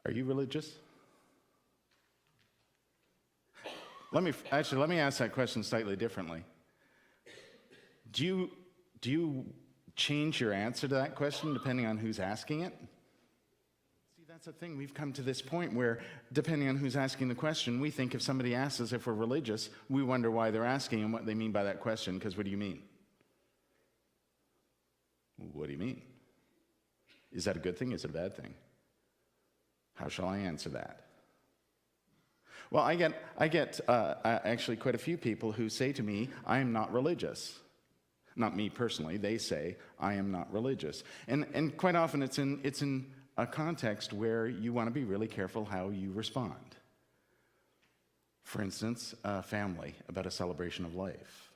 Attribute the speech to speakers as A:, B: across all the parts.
A: Are you religious? Let me ask that question slightly differently. Do you change your answer to that question depending on who's asking it? See, that's the thing. We've come to this point where, depending on who's asking the question, we think if somebody asks us if we're religious, we wonder why they're asking and what they mean by that question, because what do you mean? What do you mean? Is that a good thing? Is it a bad thing? How shall I answer that? Well, I get actually quite a few people who say to me, I am not religious. Not me personally. They say, I am not religious. And quite often it's in a context where you want to be really careful how you respond. For instance, a family about a celebration of life.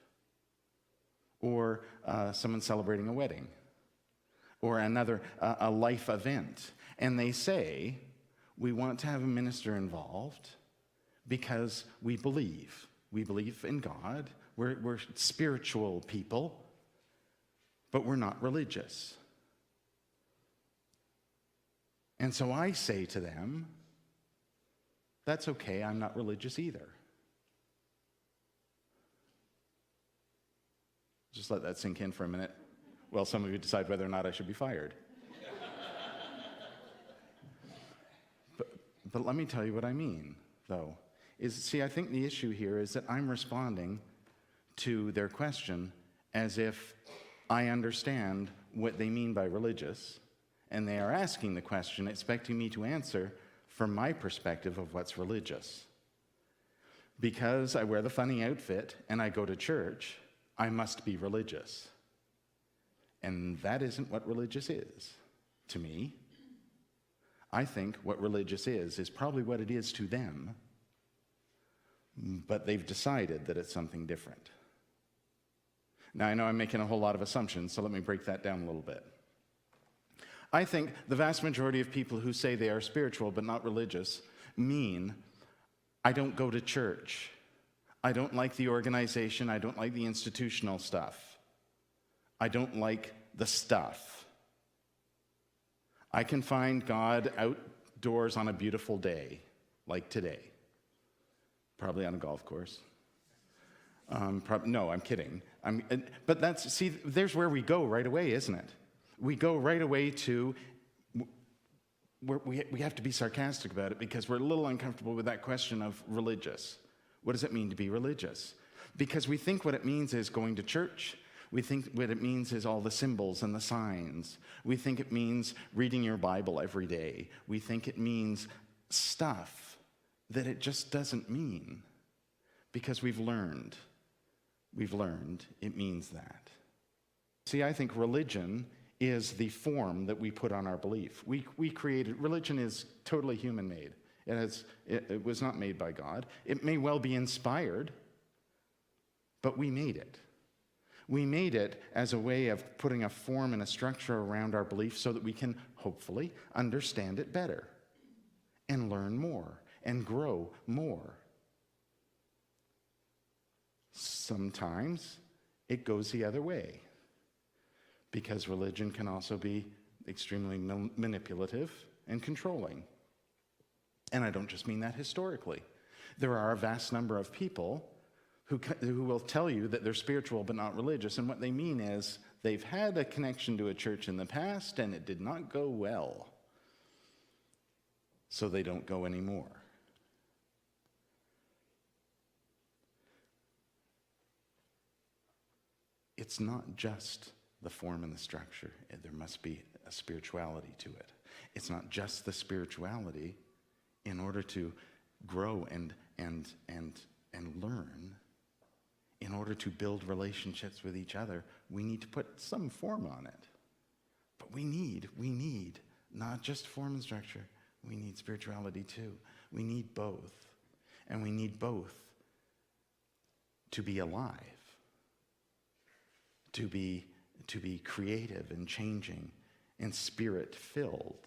A: Or someone celebrating a wedding. Or a life event. And they say, we want to have a minister involved because we believe. We believe in God. We're spiritual people, but we're not religious. And so I say to them, that's okay, I'm not religious either. Just let that sink in for a minute. Well, some of you decide whether or not I should be fired. But let me tell you what I mean, though. I think the issue here is that I'm responding to their question as if I understand what they mean by religious, and they are asking the question expecting me to answer from my perspective of what's religious. Because I wear the funny outfit and I go to church, I must be religious. And that isn't what religious is to me. I think what religious is probably what it is to them, but they've decided that it's something different. Now, I know I'm making a whole lot of assumptions, so let me break that down a little bit. I think the vast majority of people who say they are spiritual but not religious mean, I don't go to church. I don't like the organization. I don't like the institutional stuff. I don't like the stuff. I can find God outdoors on a beautiful day, like today. Probably on a golf course. No, I'm kidding. But there's where we go right away, isn't it? We go right away to, we have to be sarcastic about it because we're a little uncomfortable with that question of religious. What does it mean to be religious? Because we think what it means is going to church. We think what it means is all the symbols and the signs. We think it means reading your Bible every day. We think it means stuff that it just doesn't mean because we've learned it means that. See, I think religion is the form that we put on our belief. We created, religion is totally human-made. It was not made by God. It may well be inspired, but we made it. We made it as a way of putting a form and a structure around our belief so that we can hopefully understand it better and learn more and grow more. Sometimes it goes the other way because religion can also be extremely manipulative and controlling. And I don't just mean that historically. There are a vast number of people who will tell you that they're spiritual but not religious, and what they mean is they've had a connection to a church in the past and it did not go well, so they don't go anymore. It's not just the form and the structure. There must be a spirituality to it. It's not just the spirituality. In order to grow and learn, in order to build relationships with each other, we need to put some form on it. But we need not just form and structure. We need spirituality too. We need both. And we need both to be alive, to be creative and changing and spirit-filled.